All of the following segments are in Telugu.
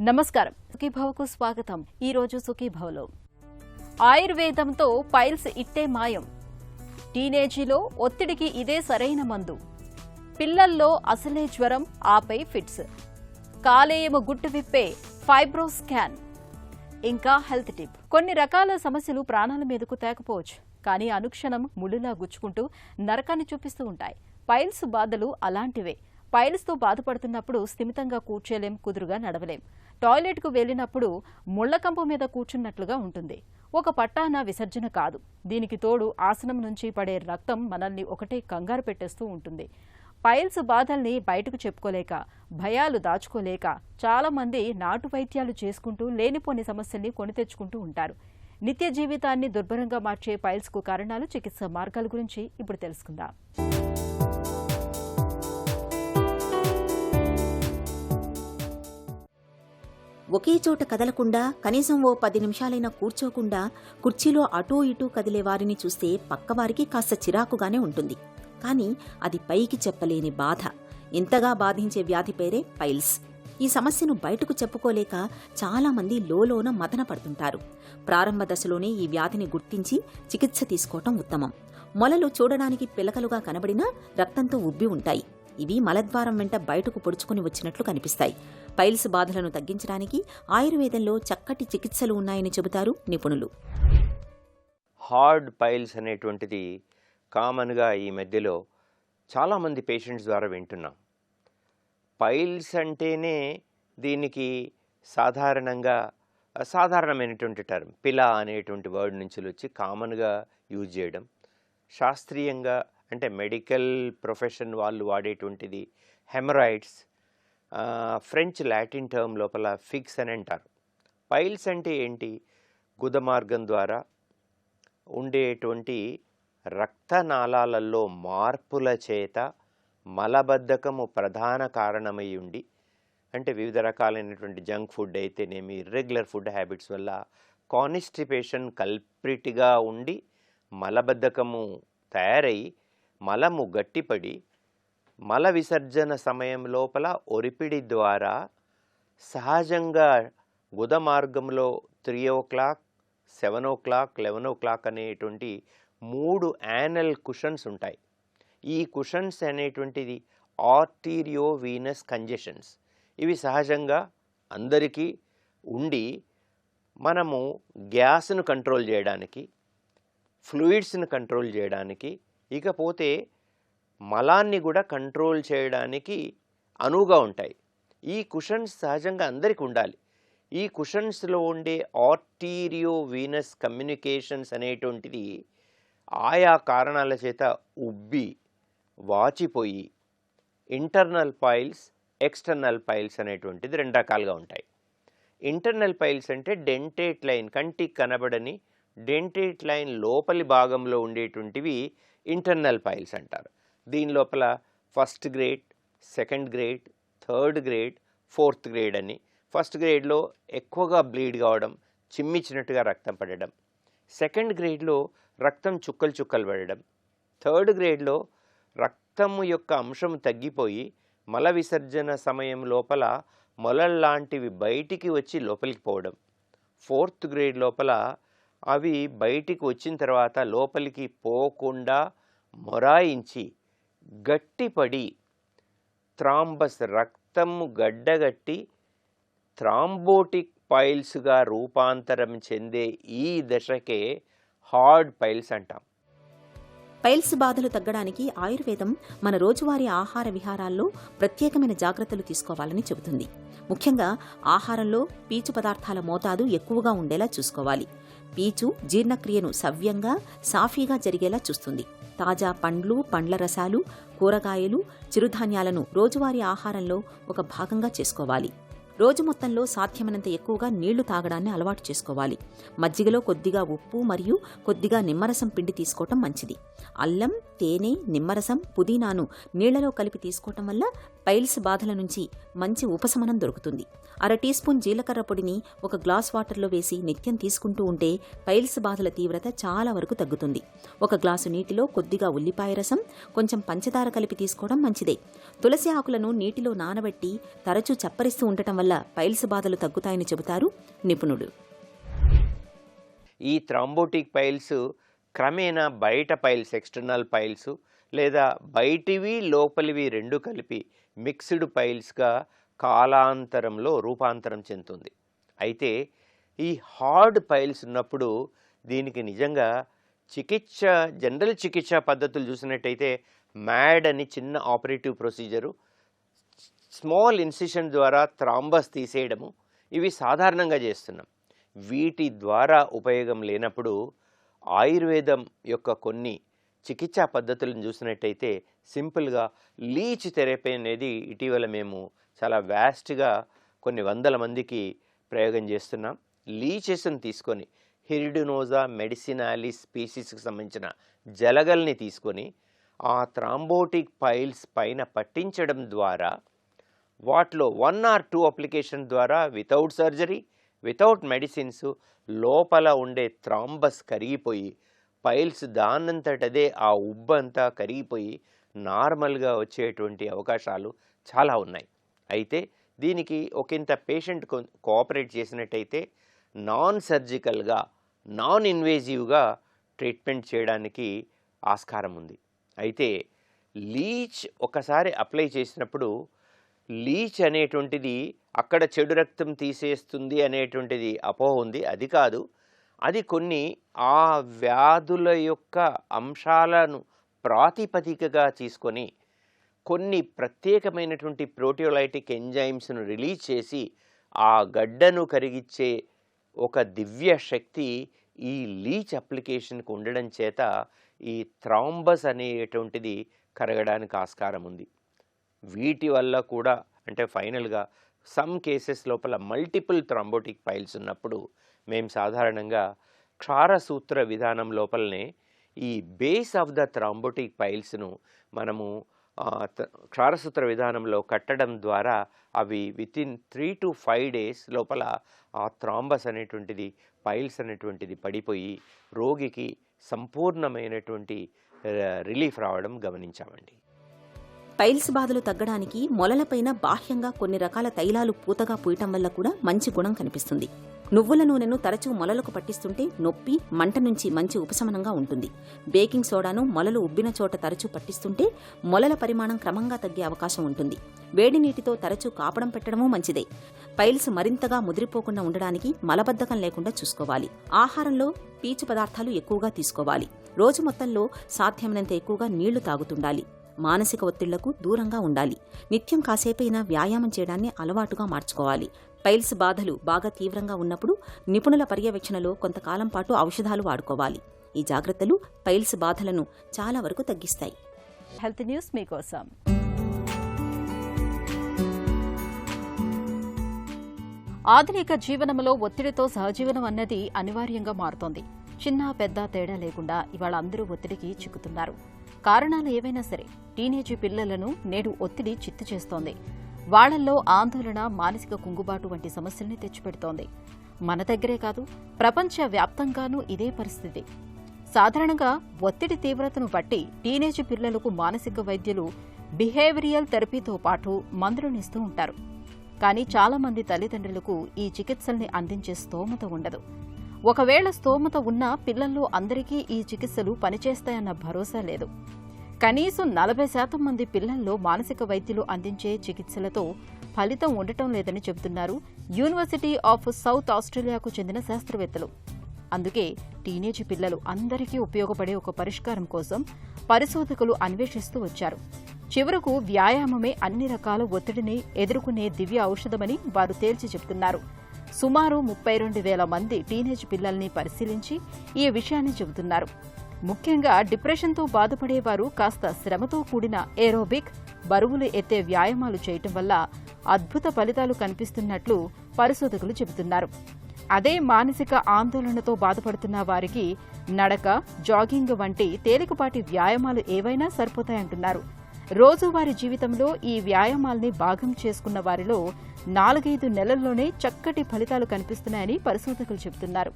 నమస్కారం, సుఖీభవకు స్వాగతం. ఈ రోజు సుఖీభవలో ఆయుర్వేదంతో పైల్స్ ఇట్టే మాయం, టీనేజీలో ఒత్తిడికి ఇదే సరైన మందు, పిల్లల్లో అసలే జ్వరం ఆపై ఫిట్స్, కాలేయము గుట్టు విప్పే ఫైబ్రో స్కాన్, ఇంకా హెల్త్ టిప్. కొన్ని రకాల సమస్యలు ప్రాణాల మీదకు తేకపోవచ్చు, కానీ అనుక్షణం ముళ్ళులా గుచ్చుకుంటూ నరకాన్ని చూపిస్తూ ఉంటాయి. పైల్స్ బాధలు అలాంటివే. పైల్స్తో బాధపడుతున్నప్పుడు స్థిమితంగా కూర్చోలేం, కుదురుగా నడవలేం. టాయిలెట్కు వెళ్లినప్పుడు ముళ్లకంపు మీద కూర్చున్నట్లుగా ఉంటుంది. ఒక పట్టాన విసర్జన కాదు, దీనికి తోడు ఆసనం నుంచి పడే రక్తం మనల్ని ఒకటే కంగారు పెట్టేస్తూ ఉంటుంది. పైల్స్ బాధల్ని బయటకు చెప్పుకోలేక, భయాలు దాచుకోలేక చాలా మంది నాటు వైద్యాలు చేసుకుంటూ లేనిపోని సమస్యల్ని కొని తెచ్చుకుంటూ ఉంటారు. నిత్య జీవితాన్ని దుర్భరంగా మార్చే పైల్స్కు కారణాలు, చికిత్స మార్గాల గురించి ఇప్పుడు తెలుసుకుందాం. ఒకే చోట కదలకుండా, కనీసం ఓ 10 నిమిషాలైనా కూర్చోకుండా కుర్చీలో అటూ ఇటూ కదిలే వారిని చూస్తే పక్కవారికి కాస్త చిరాకుగానే ఉంటుంది. కానీ అది పైకి చెప్పలేని బాధ. ఇంతగా బాధించే వ్యాధి పేరే పైల్స్. ఈ సమస్యను బయటకు చెప్పుకోలేక చాలామంది లోలోన మదన పడుతుంటారు. ప్రారంభ దశలోనే ఈ వ్యాధిని గుర్తించి చికిత్స తీసుకోవటం ఉత్తమం. మొలలు చూడడానికి పిలకలుగా కనబడినా రక్తంతో ఉబ్బి ఉంటాయి. ఇవి మలద్వారం వెంట బయటకు పొడుచుకుని వచ్చినట్లు కనిపిస్తాయి. పైల్స్ బాధలను తగ్గించడానికి ఆయుర్వేదంలో చక్కటి చికిత్సలు ఉన్నాయని చెబుతారు నిపుణులు. హార్డ్ పైల్స్ అనేటువంటిది కామన్గా ఈ మధ్యలో చాలామంది పేషెంట్స్ ద్వారా వింటున్నాం. పైల్స్ అంటేనే దీనికి సాధారణమైనటువంటి టర్మ్ పిలా అనేటువంటి వర్డ్ నుంచి వచ్చి కామన్గా యూజ్ చేయడం. శాస్త్రీయంగా అంటే మెడికల్ ప్రొఫెషన్ వాళ్ళు వాడేటువంటిది హెమరాయిడ్స్, ఫ్రెంచ్ లాటిన్ టర్మ్ లోపల ఫిక్స్ అని అంటారు. పైల్స్ అంటే ఏంటి? గుదమార్గం ద్వారా ఉండేటువంటి రక్తనాళాలలో మార్పుల చేత మలబద్ధకము ప్రధాన కారణమై ఉండి, అంటే వివిధ రకాలైనటువంటి జంక్ ఫుడ్ అయితేనేమి, ఇర్రెగ్యులర్ ఫుడ్ హ్యాబిట్స్ వల్ల కాన్స్టిపేషన్ కల్ప్రిట్గా ఉండి మలబద్ధకము తయారై మలము గట్టిపడి మల విసర్జన సమయం లోపల ఒరిపిడి ద్వారా సహజంగా గుద మార్గంలో 3 o'clock, 7 o'clock, 11 o'clock అనేటువంటి 3 యానల్ కుషన్స్ ఉంటాయి. ఈ కుషన్స్ అనేటువంటిది ఆర్టీరియోవీనస్ కంజెషన్స్. ఇవి సహజంగా అందరికీ ఉండి మనము గ్యాస్ను కంట్రోల్ చేయడానికి, ఫ్లూయిడ్స్ని కంట్రోల్ చేయడానికి, ఇకపోతే మలాన్ని కూడా కంట్రోల్ చేయడానికి అనువుగా ఉంటాయి. ఈ కుషన్స్ సహజంగా అందరికీ ఉండాలి. ఈ కుషన్స్లో ఉండే ఆర్టీరియోవీనస్ కమ్యూనికేషన్స్ అనేటువంటిది ఆయా కారణాల చేత ఉబ్బి వాచిపోయి ఇంటర్నల్ పైల్స్, ఎక్స్టర్నల్ పైల్స్ అనేటువంటిది 2 రకాలుగా ఉంటాయి. ఇంటర్నల్ పైల్స్ అంటే డెంటేట్ లైన్, కంటికి కనబడని డెంటేట్ లైన్ లోపలి భాగంలో ఉండేటువంటివి ఇంటర్నల్ పైల్స్ అంటారు. దీని లోపల 1st grade, 2nd grade, 3rd grade, 4th grade అని. 1st gradeలో ఎక్కువగా బ్లీడ్ కావడం, చిమ్మిచ్చినట్టుగా రక్తం పడడం. 2nd gradeలో రక్తం చుక్కలు చుక్కలు పడడం. 3rd gradeలో రక్తము యొక్క అంశం తగ్గిపోయి మల విసర్జన సమయం లోపల మొలల్లాంటివి బయటికి వచ్చి లోపలికి పోవడం. 4th grade లోపల అవి బయటికి వచ్చిన తర్వాత లోపలికి పోకుండా మొరాయించి గట్టిపడి థ్రాంబస్, రక్తము గడ్డగట్టి థ్రాంబోటిక్ పైల్స్గా రూపాంతరం చెందే ఈ దశకే హార్డ్ పైల్స్ అంటాం. పైల్స్ బాధలు తగ్గడానికి ఆయుర్వేదం మన రోజువారీ ఆహార విహారాల్లో ప్రత్యేకమైన జాగ్రత్తలు తీసుకోవాలని చెబుతుంది. ముఖ్యంగా ఆహారంలో పీచు పదార్థాల మోతాదు ఎక్కువగా ఉండేలా చూసుకోవాలి. పీచు జీర్ణక్రియను సవ్యంగా, సాఫీగా జరిగేలా చూస్తుంది. తాజా పండ్లు, పండ్ల రసాలు, కూరగాయలు, చిరుధాన్యాలను రోజువారీ ఆహారంలో ఒక భాగంగా చేసుకోవాలి. రోజు మొత్తంలో సాధ్యమైనంత ఎక్కువగా నీళ్లు తాగడాన్ని అలవాటు చేసుకోవాలి. మజ్జిగలో కొద్దిగా ఉప్పు మరియు కొద్దిగా నిమ్మరసం పిండి తీసుకోవటం మంచిది. అల్లం, తేనె, నిమ్మరసం, పుదీనాను నీళ్లలో కలిపి తీసుకోవటం వల్ల పైల్స్ బాధల నుంచి మంచి ఉపశమనం దొరుకుతుంది. అర టీ స్పూన్ జీలకర్ర పొడిని ఒక గ్లాస్ వాటర్లో వేసి నిత్యం తీసుకుంటూ ఉంటే పైల్స్ బాధల తీవ్రత చాలా వరకు తగ్గుతుంది. ఒక గ్లాసు నీటిలో కొద్దిగా ఉల్లిపాయ రసం, కొంచెం పంచదార కలిపి తీసుకోవడం మంచిదే. తులసి ఆకులను నీటిలో నానబెట్టి తరచూ చప్పరిస్తూ ఉండటం వల్ల పైల్స్ బాధలు తగ్గుతాయని చెబుతారు నిపుణుడు. ఈ థ్రాంబోటిక్ పైల్స్ క్రమేణా బయట పైల్స్, ఎక్స్టర్నల్ పైల్స్ లేదా బయటివి లోపలివి రెండు కలిపి మిక్స్డ్ పైల్స్గా కాలాంతరంలో రూపాంతరం చెందుతుంది. అయితే ఈ హార్డ్ పైల్స్ ఉన్నప్పుడు దీనికి నిజంగా జనరల్ చికిత్స పద్ధతులు చూసినట్టయితే మ్యాడ్ అని చిన్న ఆపరేటివ్ ప్రొసీజరు, స్మాల్ ఇన్సిషన్ ద్వారా థ్రాంబస్ తీసేయడము, ఇవి సాధారణంగా చేస్తున్నాం. వీటి ద్వారా ఉపయోగం లేనప్పుడు ఆయుర్వేదం యొక్క కొన్ని చికిత్సా పద్ధతులను చూసినట్టయితే సింపుల్గా లీచ్ థెరపీ అనేది ఇటీవల మేము చాలా వ్యాస్ట్గా కొన్ని వందల మందికి ప్రయోగం చేస్తున్నాం. లీచెస్ని తీసుకొని హిరిడినోజా మెడిసినాలిస్ స్పీసీస్కి సంబంధించిన జలగల్ని తీసుకొని ఆ థ్రాంబోటిక్ పైల్స్ పైన పట్టించడం ద్వారా వాటిలో 1 or 2 అప్లికేషన్ ద్వారా వితౌట్ సర్జరీ, వితౌట్ మెడిసిన్స్ లోపల ఉండే థ్రాంబస్ కరిగిపోయి పైల్స్ దానంతటదే ఆ ఉబ్బంతా కరిగిపోయి నార్మల్గా వచ్చేటువంటి అవకాశాలు చాలా ఉన్నాయి. అయితే దీనికి ఒకంత పేషెంట్ కోఆపరేట్ చేసినట్టయితే నాన్ సర్జికల్గా, నాన్ ఇన్వేజివ్గా ట్రీట్మెంట్ చేయడానికి ఆస్కారం ఉంది. అయితే లీచ్ ఒకసారి అప్లై చేసినప్పుడు లీచ్ అనేటువంటిది అక్కడ చెడు రక్తం తీసేస్తుంది అనేటువంటిది అపోహ ఉంది. అది కాదు, అది కొన్ని ఆ వ్యాధుల యొక్క అంశాలను ప్రాతిపదికగా తీసుకొని కొన్ని ప్రత్యేకమైనటువంటి ప్రోటియోలైటిక్ ఎంజైమ్స్ను రిలీజ్ చేసి ఆ గడ్డను కరిగించే ఒక దివ్య శక్తి ఈ లీచ్ అప్లికేషన్కు ఉండడం చేత ఈ థ్రాంబస్ అనేటువంటిది కరగడానికి ఆస్కారం ఉంది. వీటి వల్ల కూడా అంటే ఫైనల్గా సమ్ కేసెస్ లోపల మల్టిపుల్ థ్రాంబోటిక్ పైల్స్ ఉన్నప్పుడు మేము సాధారణంగా క్షారసూత్ర విధానం లోపలనే ఈ బేస్ ఆఫ్ ద థ్రాంబోటిక్ పైల్స్ను మనము క్షారసూత్ర విధానంలో కట్టడం ద్వారా అవి వితిన్ 3 to 5 days లోపల ఆ థ్రాంబస్ అనేటువంటిది, పైల్స్ అనేటువంటిది పడిపోయి రోగికి సంపూర్ణమైనటువంటి రిలీఫ్ రావడం గమనించామండి. పైల్స్ బాధలు తగ్గడానికి మొలలపైన బాహ్యంగా కొన్ని రకాల తైలాలు పూతగా పూయటం వల్ల కూడా మంచి గుణం కనిపిస్తుంది. నువ్వుల నూనెను తరచూ మొలలకు పట్టిస్తుంటే నొప్పి, మంట నుంచి మంచి ఉపశమనంగా ఉంటుంది. బేకింగ్ సోడాను మొలలు ఉబ్బిన చోట తరచూ పట్టిస్తుంటే మొలల పరిమాణం క్రమంగా తగ్గే అవకాశం ఉంటుంది. వేడి నీటితో తరచూ కాపడం పెట్టడమూ మంచిదే. పైల్స్ మరింతగా ముదిరిపోకుండా ఉండడానికి మలబద్ధకం లేకుండా చూసుకోవాలి. ఆహారంలో పీచు పదార్థాలు ఎక్కువగా తీసుకోవాలి. రోజు మొత్తంలో సాధ్యమైనంత ఎక్కువగా నీళ్లు తాగుతుండాలి. మానసిక ఒత్తిళ్లకు దూరంగా ఉండాలి. నిత్యం కాసేపైనా వ్యాయామం చేయడాన్ని అలవాటుగా మార్చుకోవాలి. పైల్స్ బాధలు బాగా తీవ్రంగా ఉన్నప్పుడు నిపుణుల పర్యవేక్షణలో కొంతకాలం పాటు ఔషధాలు వాడుకోవాలి. ఈ జాగ్రత్తలు పైల్స్ బాధలను చాలా వరకు తగ్గిస్తాయి. హెల్త్ న్యూస్ మీకోసం. ఆధునిక జీవనంలో ఒత్తిడితో సహజీవనం అన్నది అనివార్యంగా మారుతోంది. చిన్న పెద్ద తేడా లేకుండా ఇవాళ అందరూ ఒత్తిడికి చిక్కుతున్నారు. కారణాలు ఏవైనా సరే టీనేజీ పిల్లలను నేడు ఒత్తిడి చిత్తు చేస్తోంది. వాళ్లల్లో ఆందోళన, మానసిక కుంగుబాటు వంటి సమస్యల్ని తెచ్చిపెడుతోంది. మన దగ్గరే కాదు, ప్రపంచ వ్యాప్తంగానూ ఇదే పరిస్థితి. సాధారణంగా ఒత్తిడి తీవ్రతను బట్టి టీనేజీ పిల్లలకు మానసిక వైద్యులు బిహేవియరల్ థెరపీతో పాటు మందులనిస్తూ ఉంటారు. కానీ చాలా మంది తల్లిదండ్రులకు ఈ చికిత్సల్ని అందించే స్తోమత ఉండదు. ఒకవేళ స్తోమత ఉన్నా పిల్లల్లో అందరికీ ఈ చికిత్సలు పనిచేస్తాయన్న భరోసా లేదు. కనీసం 40% మంది పిల్లల్లో మానసిక వైద్యులు అందించే చికిత్సలతో ఫలితం ఉండటం లేదని చెబుతున్నారు యూనివర్సిటీ ఆఫ్ సౌత్ ఆస్ట్రేలియాకు చెందిన శాస్త్రవేత్తలు. అందుకే టీనేజీ పిల్లలు అందరికీ ఉపయోగపడే ఒక పరిష్కారం కోసం పరిశోధకులు అన్వేషిస్తూ వచ్చారు. చివరకు వ్యాయామమే అన్ని రకాల ఒత్తిడిని ఎదుర్కొనే దివ్య ఔషధమని వారు తేల్చి చెబుతున్నారు. సుమారు 32,000 మంది టీనేజ్ పిల్లల్ని పరిశీలించి ఈ విషయాన్ని చెబుతున్నారు. ముఖ్యంగా డిప్రెషన్తో బాధపడేవారు కాస్త శ్రమతో కూడిన ఏరోబిక్, బరువులు ఎత్తే వ్యాయామాలు చేయటం వల్ల అద్భుత ఫలితాలు కనిపిస్తున్నట్లు పరిశోధకులు చెబుతున్నారు. అదే మానసిక ఆందోళనతో బాధపడుతున్న వారికి నడక, జాగింగ్ వంటి తేలికపాటి వ్యాయామాలు ఏవైనా సరిపోతాయంటున్నారు. రోజువారీ జీవితంలో ఈ వ్యాయామాల్ని భాగం చేసుకున్న వారిలో 4-5 నెలల్లోనే చక్కటి ఫలితాలు కనిపిస్తున్నాయని పరిశోధకులు చెబుతున్నారు.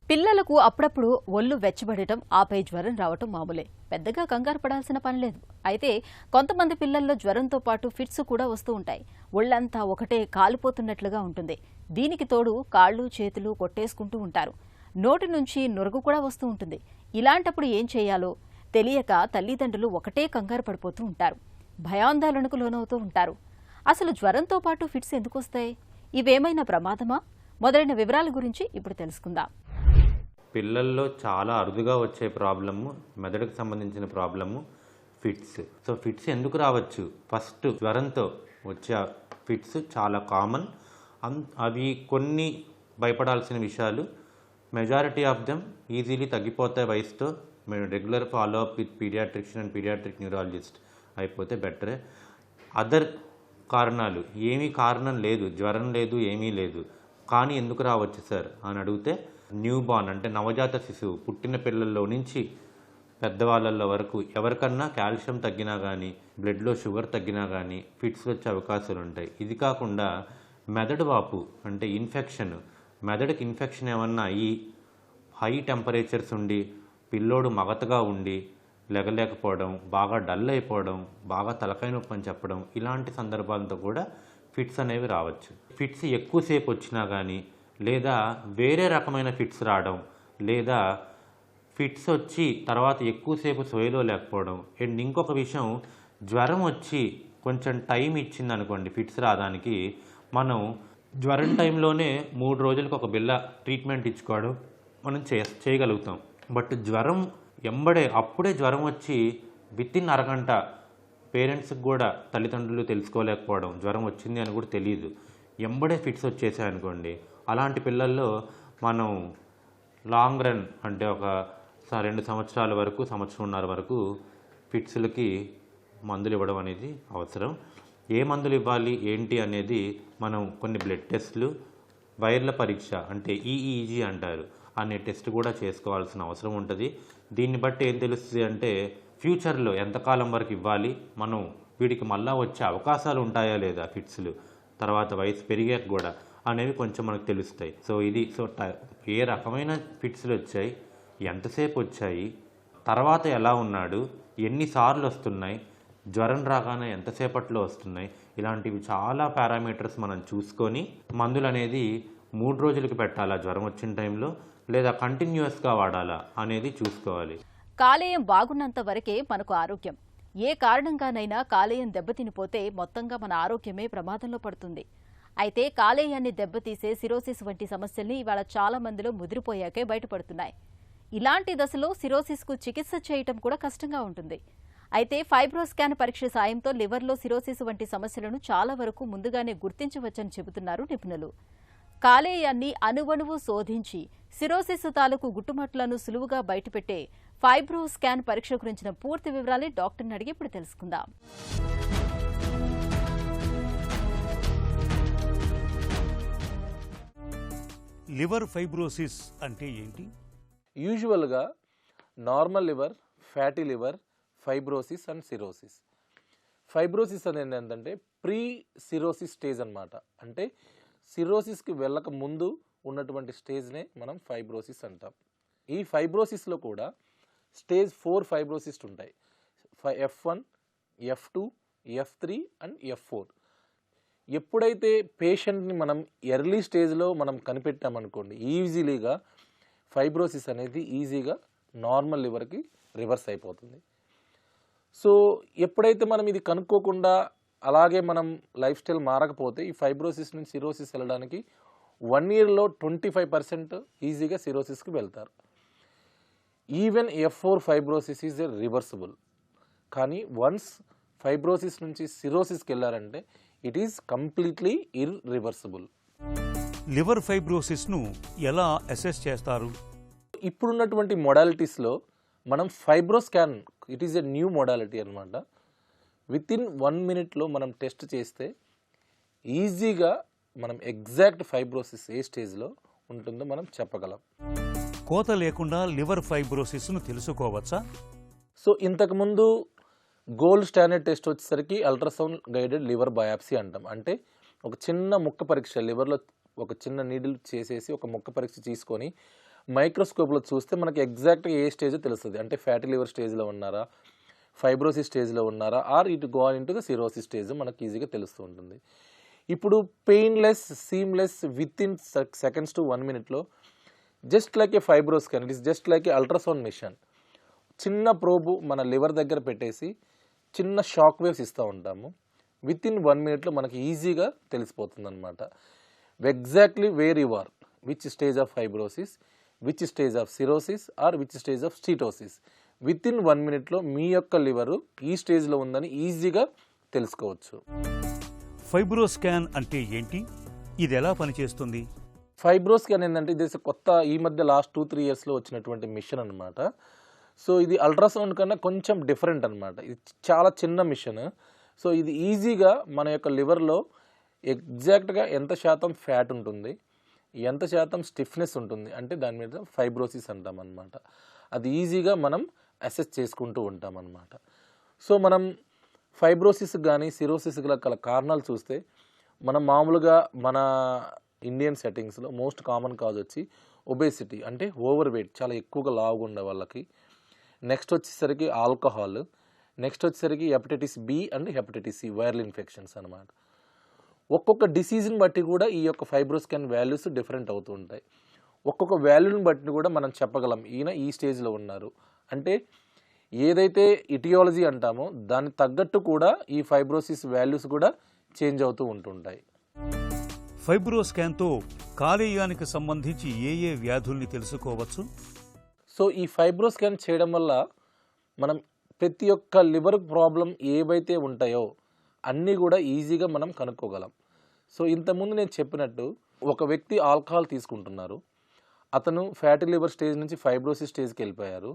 పిల్లలకు అప్పుడప్పుడు ఒళ్ళు వెచ్చబడటం, ఆపై జ్వరం రావటం మామూలే. పెద్దగా కంగారు పడాల్సిన పనిలేదు. అయితే కొంతమంది పిల్లల్లో జ్వరంతో పాటు ఫిట్స్ కూడా వస్తూ ఉంటాయి. ఒళ్లంతా ఒకటే కాలిపోతున్నట్లుగా ఉంటుంది. దీనికి తోడు కాళ్ళు చేతులు కొట్టేసుకుంటూ ఉంటారు. నోటి నుంచి నురుగు కూడా వస్తూ ఉంటుంది. ఇలాంటప్పుడు ఏం చేయాలో తెలియక తల్లిదండ్రులు ఒకటే కంగారు పడిపోతూ ఉంటారు. భయాందోళనకు లోనవుతూ ఉంటారు. అసలు జ్వరంతో పాటు ఫిట్స్ ఎందుకు వస్తాయి? ఇవేమైనా ప్రమాదమా? మొదలైన వివరాల గురించి ఇప్పుడు తెలుసుకుందాం. పిల్లల్లో చాలా అరుదుగా వచ్చే ప్రాబ్లము, మెదడుకు సంబంధించిన ప్రాబ్లము ఫిట్స్. సో ఫిట్స్ ఎందుకు రావచ్చు? ఫస్ట్ జ్వరంతో వచ్చే ఫిట్స్ చాలా కామన్. అవి కొన్ని భయపడాల్సిన విషయాలు. మెజారిటీ ఆఫ్ దెమ్ ఈజీలీ తగ్గిపోతాయి వయసుతో. మేము regular follow up with pediatrician and pediatric neurologist అయిపోతే బెటరే. అదర్ కారణాలు ఏమీ కారణం లేదు, జ్వరం లేదు, ఏమీ లేదు, కానీ ఎందుకు రావచ్చు సార్ అని అడిగితే న్యూ బార్న్ అంటే నవజాత శిశువు పుట్టిన పిల్లల్లో నుంచి పెద్దవాళ్ళల్లో వరకు ఎవరికన్నా కాల్షియం తగ్గినా కానీ, బ్లడ్లో షుగర్ తగ్గినా కానీ ఫిట్స్ వచ్చే అవకాశాలు ఉంటాయి. ఇది కాకుండా మెదడు వాపు అంటే ఇన్ఫెక్షన్, మెదడుకి ఇన్ఫెక్షన్ ఏమన్నా అయ్యి హై టెంపరేచర్స్ ఉండి పిల్లోడు మగతగా ఉండి లెగలేకపోవడం, బాగా డల్ అయిపోవడం, బాగా తలకాయ నొప్పి అని చెప్పడం, ఇలాంటి సందర్భాలతో కూడా ఫిట్స్ అనేవి రావచ్చు. ఫిట్స్ ఎక్కువసేపు వచ్చినా కానీ, లేదా వేరే రకమైన ఫిట్స్ రావడం, లేదా ఫిట్స్ వచ్చి తర్వాత ఎక్కువసేపు సోయలో లేకపోవడం. అండ్ ఇంకొక విషయం, జ్వరం వచ్చి కొంచెం టైం ఇచ్చింది అనుకోండి ఫిట్స్ రావడానికి, మనం జ్వరం టైంలోనే 3 రోజులకు ఒక బిళ్ళ ట్రీట్మెంట్ ఇచ్చుకోవడం మనం చేయగలుగుతాం. బట్ జ్వరం ఎంబడే అప్పుడే జ్వరం వచ్చి వితిన్ అరగంట పేరెంట్స్కి కూడా తల్లిదండ్రులు తెలుసుకోలేకపోవడం, జ్వరం వచ్చింది అని కూడా తెలియదు, ఎంబడే ఫిట్స్ వచ్చేసాయి అనుకోండి, అలాంటి పిల్లల్లో మనం లాంగ్ రన్ అంటే ఒక 2 సంవత్సరాల వరకు, 1.5 వరకు ఫిట్స్లకి మందులు ఇవ్వడం అనేది అవసరం. ఏ మందులు ఇవ్వాలి ఏంటి అనేది మనం కొన్ని బ్లడ్ టెస్టులు, వైర్ల పరీక్ష అంటే ఈఈజీ అంటారు అనే టెస్ట్ కూడా చేసుకోవాల్సిన అవసరం ఉంటుంది. దీన్ని బట్టి ఏం తెలుస్తుంది అంటే ఫ్యూచర్లో ఎంతకాలం వరకు ఇవ్వాలి, మనం వీడికి మళ్ళా వచ్చే అవకాశాలు ఉంటాయా లేదా ఫిట్స్లు తర్వాత వయసు పెరిగాక కూడా అనేవి కొంచెం మనకు తెలుస్తాయి. సో ఇది ఏ రకమైన ఫిట్స్లు వచ్చాయి, ఎంతసేపు వచ్చాయి, తర్వాత ఎలా ఉన్నాడు, ఎన్నిసార్లు వస్తున్నాయి, జ్వరం రాగానే ఎంతసేపట్లో వస్తున్నాయి, ఇలాంటివి చాలా పారామీటర్స్ మనం చూసుకొని మందులు అనేది 3 రోజులకి పెట్టాలా జ్వరం వచ్చిన టైంలో, లేదా కంటిన్యూస్గా వాడాలా అనేది చూసుకోవాలి. కాలేయం బాగున్నంత వరకే మనకు ఆరోగ్యం. ఏ కారణంగానైనా కాలేయం దెబ్బతినిపోతే మొత్తంగా మన ఆరోగ్యమే ప్రమాదంలో పడుతుంది. అయితే కాలేయాన్ని దెబ్బతీసే సిరోసిస్ వంటి సమస్యల్ని ఇవాళ చాలా మందిలో ముదిరిపోయాకే బయటపడుతున్నాయి. ఇలాంటి దశలో సిరోసిస్కు చికిత్స చేయటం కూడా కష్టంగా ఉంటుంది. అయితే ఫైబ్రోస్కాన్ పరీక్ష సాయంతో లివర్లో సిరోసిస్ వంటి సమస్యలను చాలా వరకు ముందుగానే గుర్తించవచ్చని చెబుతున్నారు నిపుణులు. కాలేయాన్ని అణువణువు శోధించి సిరోసిస్ తాలూకు గుట్టుమట్లను సులువుగా బయటపెట్టే ఫైబ్రోస్కాన్ పరీక్ష గురించిన పూర్తి వివరాలు డాక్టర్ని అడిగి ఇప్పుడు తెలుసుకుందాం. లివర్ ఫైబ్రోసిస్ అంటే ఏంటి? యూజువల్గా normal liver, fatty liver, fibrosis and cirrhosis. Fibrosis అనేది ఏంటంటే ప్రీ సిరోసిస్ స్టేజ్ అన్నమాట. అంటే సిరోసిస్కి వెళ్ళక ముందు ఉన్నటువంటి స్టేజ్నే మనం ఫైబ్రోసిస్ అంటాం. ఈ ఫైబ్రోసిస్లో కూడా స్టేజ్ 4 ఫైబ్రోసిస్ ఉంటాయి. F1, F2, F3 and F4. ఎప్పుడైతే పేషెంట్ని మనం ఎర్లీ స్టేజ్లో మనం కనిపెట్టామనుకోండి, ఈజీలీగా ఫైబ్రోసిస్ అనేది ఈజీగా నార్మల్ లివర్కి రివర్స్ అయిపోతుంది. సో ఎప్పుడైతే మనం ఇది కనుక్కోకుండా అలాగే మనం లైఫ్ స్టైల్ మారకపోతే ఈ ఫైబ్రోసిస్ నుంచి సిరోసిస్ వెళ్ళడానికి 1 yearలో 25% ఈజీగా సిరోసిస్కి వెళ్తారు. Even F4 fibrosis is reversible. కానీ వన్స్ ఫైబ్రోసిస్ నుంచి సిరోసిస్కి వెళ్ళారంటే it is completely irreversible. Liver ఫైబ్రోసిస్ను ఎలా అసెస్ చేస్తారు? ఇప్పుడున్నటువంటి మోడాలిటీస్లో మనం FibroScan, it is a new modality అనమాట. వితిన్ 1 minute మనం టెస్ట్ చేస్తే ఈజీగా మనం ఎగ్జాక్ట్ ఫైబ్రోసిస్ ఏ స్టేజ్లో ఉంటుందో మనం చెప్పగలం. కోత లేకుండా లివర్ ఫైబ్రోసిస్ను తెలుసుకోవచ్చా? సో ఇంతకుముందు గోల్డ్ స్టాండర్డ్ టెస్ట్ వచ్చేసరికి అల్ట్రాసౌండ్ గైడెడ్ లివర్ బయాప్సీ అంటాం. అంటే ఒక చిన్న ముక్క పరీక్ష, లివర్లో ఒక చిన్న నీడిల్ చేసేసి ఒక ముక్క పరీక్ష తీసుకొని మైక్రోస్కోప్లో చూస్తే మనకి ఎగ్జాక్ట్గా ఏ స్టేజ్ తెలుస్తుంది. అంటే ఫ్యాటీ లివర్ స్టేజ్లో ఉన్నారా, ఫైబ్రోసిస్ స్టేజ్లో ఉన్నారా, or it gone into the cirrhosis stage మనకి ఈజీగా తెలుస్తూ ఉంటుంది. ఇప్పుడు painless, seamless, within seconds to 1 minute just like a fibro scan, it is just like a ultrasound machine. చిన్న ప్రోబు మన లివర్ దగ్గర పెట్టేసి చిన్న షాక్ వేవ్స్ ఇస్తూ ఉంటాము. విత్ ఇన్ 1 minute మనకి ఈజీగా తెలిసిపోతుంది అనమాట. Exactly where you are, which stage of fibrosis, which stage of cirrhosis or which stage of steatosis. Within 1 minute మీ యొక్క లివరు ఈ స్టేజ్లో ఉందని ఈజీగా తెలుసుకోవచ్చు. ఫైబ్రోస్కాన్ అంటే ఏంటి? ఇది ఎలా పనిచేస్తుంది? ఫైబ్రోస్కాన్ ఏంటంటే ఇది కొత్త ఈ మధ్య లాస్ట్ 2-3 yearsలో వచ్చినటువంటి మిషన్ అనమాట. సో ఇది అల్ట్రాసౌండ్ కన్నా కొంచెం డిఫరెంట్ అనమాట. ఇది చాలా చిన్న మిషన్. సో ఇది ఈజీగా మన యొక్క లివర్లో ఎగ్జాక్ట్గా ఎంత శాతం ఫ్యాట్ ఉంటుంది, ఎంత శాతం స్టిఫ్నెస్ ఉంటుంది, అంటే దాని మీద ఫైబ్రోసిస్ అంటాం అనమాట. అది ఈజీగా మనం అసెస్ చేసుకుంటూ ఉంటాం అనమాట. సో మనం ఫైబ్రోసిస్ కానీ సిరోసిస్ గల కారణాలు చూస్తే మనం మామూలుగా మన ఇండియన్ సెట్టింగ్స్లో మోస్ట్ కామన్ కాజ్ వచ్చి ఒబేసిటీ, అంటే ఓవర్ వెయిట్, చాలా ఎక్కువగా లావుగా ఉండే వాళ్ళకి. నెక్స్ట్ వచ్చేసరికి ఆల్కహాల్, నెక్స్ట్ వచ్చేసరికి hepatitis B and hepatitis C, viral infections అనమాట. ఒక్కొక్క డిసీజ్ని బట్టి కూడా ఈ యొక్క ఫైబ్రోస్కాన్ వాల్యూస్ డిఫరెంట్ అవుతూ ఉంటాయి. ఒక్కొక్క వాల్యూని బట్టి కూడా మనం చెప్పగలం ఈయన ఈ స్టేజ్లో ఉన్నారు. అంటే ఏదైతే ఇటియాలజీ అంటామో దానికి తగ్గట్టు కూడా ఈ ఫైబ్రోసిస్ వాల్యూస్ కూడా చేంజ్ అవుతూ ఉంటుంటాయి. ఫైబ్రోస్కాన్తో కాలేయానికి సంబంధించి ఏ ఏ వ్యాధుల్ని తెలుసుకోవచ్చు? సో ఈ ఫైబ్రోస్కాన్ చేయడం వల్ల మనం ప్రతి ఒక్క లివర్ ప్రాబ్లం ఏవైతే ఉంటాయో అన్నీ కూడా ఈజీగా మనం కనుక్కోగలం. సో ఇంతకుముందు నేను చెప్పినట్టు ఒక వ్యక్తి ఆల్కహాల్ తీసుకుంటున్నారు, అతను ఫ్యాటీ లివర్ స్టేజ్ నుంచి ఫైబ్రోసిస్ స్టేజ్కి వెళ్ళిపోయారు.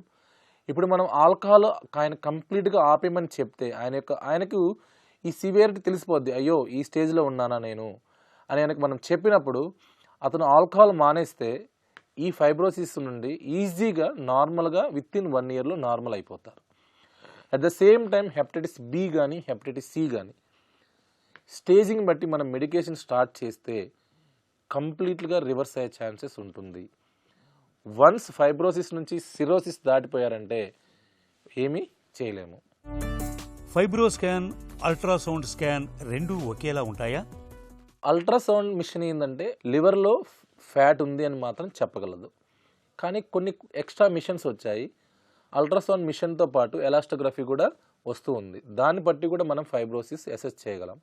ఇప్పుడు మనం ఆల్కహాల్ ఆయన కంప్లీట్గా ఆపేయమని చెప్తే ఆయనకు ఈ సివియారిటీ తెలిసిపోద్ది, అయ్యో ఈ స్టేజ్లో ఉన్నానా నేను అని ఆయనకు మనం చెప్పినప్పుడు అతను ఆల్కహాల్ మానేస్తే ఈ ఫైబ్రోసిస్ నుండి ఈజీగా నార్మల్గా విత్ ఇన్ 1 yearలో నార్మల్ అయిపోతారు. At the same time hepatitis B కానీ హెపటైటిస్ సి కానీ స్టేజింగ్ బట్టి మనం మెడికేషన్ స్టార్ట్ చేస్తే కంప్లీట్గా రివర్స్ అయ్యే ఛాన్సెస్ ఉంటుంది. వన్స్ ఫైబ్రోసిస్ నుంచి సిరోసిస్ దాటిపోయారంటే ఏమీ చేయలేము. ఫైబ్రోస్కాన్, అల్ట్రాసౌండ్ స్కాన్ రెండూ ఒకేలా ఉంటాయా? అల్ట్రాసౌండ్ మిషన్ ఏంటంటే లివర్లో ఫ్యాట్ ఉంది అని మాత్రం చెప్పగలదు. కానీ కొన్ని ఎక్స్ట్రా మిషన్స్ వచ్చాయి. అల్ట్రాసౌండ్ మిషన్తో పాటు ఎలాస్టోగ్రఫీ కూడా వస్తూ ఉంది. దాన్ని బట్టి కూడా మనం ఫైబ్రోసిస్ అసెస్ చేయగలం.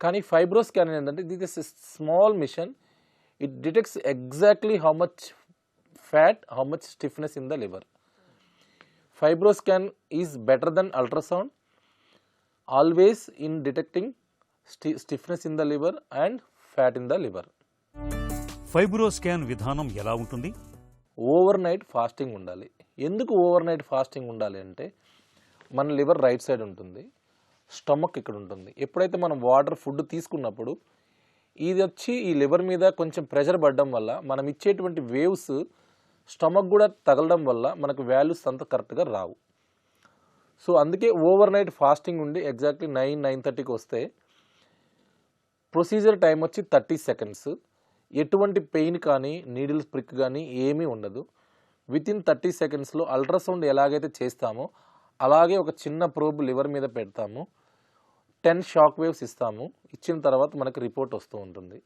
కానీ ఫైబ్రోస్కాన్ ఏంటంటే this is small machine, it detects exactly how much fat, how much stiffness in the liver. Fibroscan is better than ultrasound always in detecting stiffness in the liver and fat in the liver. Fibroscan విధానం ఎలా ఉంటుంది? ఓవర్ నైట్ ఫాస్టింగ్ ఉండాలి. ఎందుకు ఓవర్ నైట్ ఫాస్టింగ్ ఉండాలి అంటే మన లివర్ రైట్ సైడ్ ఉంటుంది, స్టమక్ ఇక్కడ ఉంటుంది. ఎప్పుడైతే మనం వాటర్ ఫుడ్ తీసుకున్నప్పుడు ఇది వచ్చి ఈ లివర్ మీద కొంచెం ప్రెషర్ పడడం వల్ల మనం ఇచ్చేటువంటి వేవ్స్ స్టమక్ కూడా తగలడం వల్ల మనకు వాల్యూస్ అంత కరెక్ట్గా రావు. సో అందుకే ఓవర్ నైట్ ఫాస్టింగ్ ఉండి ఎగ్జాక్ట్లీ 9-9:30కి వస్తే ప్రొసీజర్ టైం వచ్చి 30 seconds. ఎటువంటి పెయిన్ కానీ నీడిల్స్ ప్రిక్ కానీ ఏమీ ఉండదు. విత్ ఇన్ 30 secondsలో అల్ట్రాసౌండ్ ఎలాగైతే చేస్తామో అలాగే ఒక చిన్న ప్రోబ్ లివర్ మీద పెడతాము, 10 షాక్ వేవ్స్ ఇస్తాము. ఇచ్చిన తర్వాత మనకు రిపోర్ట్ వస్తూ ఉంటుంది.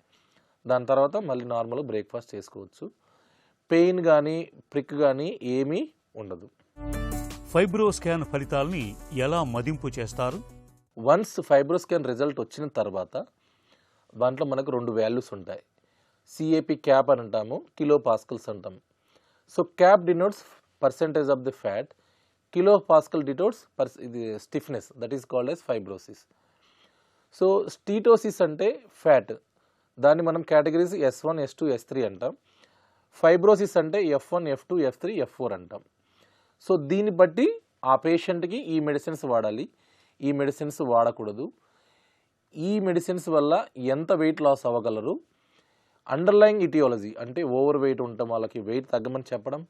దాని తర్వాత మళ్ళీ నార్మల్ బ్రేక్ఫాస్ట్ చేసుకోవచ్చు. పెయిన్ కానీ ప్రిక్ కానీ ఏమీ ఉండదు. ఫైబ్రోస్కాన్ ఫలితాల్ని ఎలా మదింపు చేస్తారు? వన్స్ ఫైబ్రోస్కాన్ రిజల్ట్ వచ్చిన తర్వాత దాంట్లో మనకు 2 వాల్యూస్ ఉంటాయి. సిఏపి క్యాప్ అని అంటాము, కిలో పాస్కల్స్ అంటాము. So CAP denotes percentage of the fat, kilo pascal denotes ఇది stiffness, that is called as fibrosis. So steatosis అంటే ఫ్యాట్, దాన్ని మనం కేటగిరీస్ S1, S2, S3 అంటాం. ఫైబ్రోసిస్ అంటే F1, F2, F3, F4 అంటాం. సో దీన్ని బట్టి ఆ పేషెంట్కి ఈ మెడిసిన్స్ వాడాలి, ఈ మెడిసిన్స్ వాడకూడదు, ఈ మెడిసిన్స్ వల్ల ఎంత వెయిట్ లాస్ అవ్వగలరు, అండర్లైయింగ్ ఇటియాలజీ అంటే ఓవర్ వెయిట్ ఉండటం వాళ్ళకి వెయిట్ తగ్గమని చెప్పడం,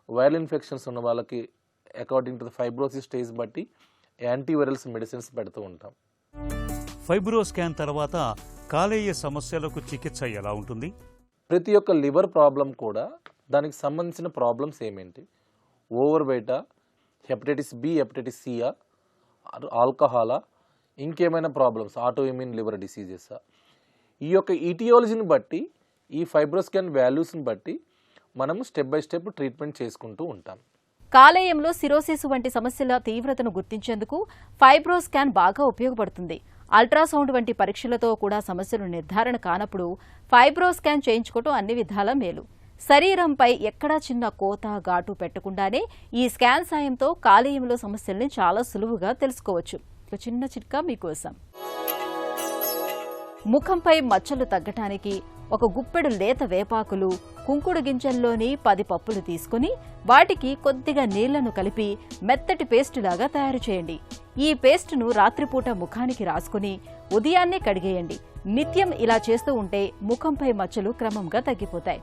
వైరల్ ఇన్ఫెక్షన్స్ ఉన్న వాళ్ళకి according to the fibrosis stage బట్టి యాంటీవైరల్స్ మెడిసిన్స్ పెడుతూ ఉంటాం. ఫైబ్రో స్కాన్ తర్వాత కాలేయ సమస్యలకు చికిత్స ఎలా ఉంటుంది? ప్రతి ఒక్క లివర్ ప్రాబ్లం కూడా దానికి సంబంధించిన ప్రాబ్లమ్స్ ఏమేంటి, ఓవర్ వెయిటా, హెపటైటిస్ బి, హెపటైటిస్ సియా, ఆల్కహాలా, ఇంకేమైనా ప్రాబ్లమ్స్, ఆటో ఇమ్యూన్ లివర్ డిసీజెసా, ఈ యొక్క ఈటియాలజీని బట్టి, ఈ ఫైబ్రోస్కాన్ వాల్యూస్ని బట్టి మనము స్టెప్ బై స్టెప్ ట్రీట్మెంట్ చేసుకుంటూ ఉంటాం. కాలేయంలో సిరోసిస్ వంటి సమస్యల తీవ్రతను గుర్తించేందుకు ఫైబ్రో స్కాన్ బాగా ఉపయోగపడుతుంది. అల్ట్రాసౌండ్ వంటి పరీక్షలతో కూడా సమస్యలు నిర్ధారణ కానప్పుడు ఫైబ్రో స్కాన్ చేయించుకోవడం అన్ని విధాలా మేలు. శరీరంపై ఎక్కడా చిన్న కోత, ఘాటు పెట్టకుండానే ఈ స్కాన్ సాయంతో కాలేయంలో సమస్యల్ని చాలా సులువుగా తెలుసుకోవచ్చు. ఒక చిన్న చిట్కా మీకోసం. ముఖంపై మచ్చలు తగ్గటానికి ఒక గుప్పెడు లేత వేపాకులు, కుంకుడు గింజల్లోని 10 పప్పులు తీసుకుని వాటికి కొద్దిగా నీళ్లను కలిపి మెత్తటి పేస్టులాగా తయారు చేయండి. ఈ పేస్టును రాత్రిపూట ముఖానికి రాసుకుని ఉదయాన్నే కడిగేయండి. నిత్యం ఇలా చేస్తూ ఉంటే ముఖంపై మచ్చలు క్రమంగా తగ్గిపోతాయి.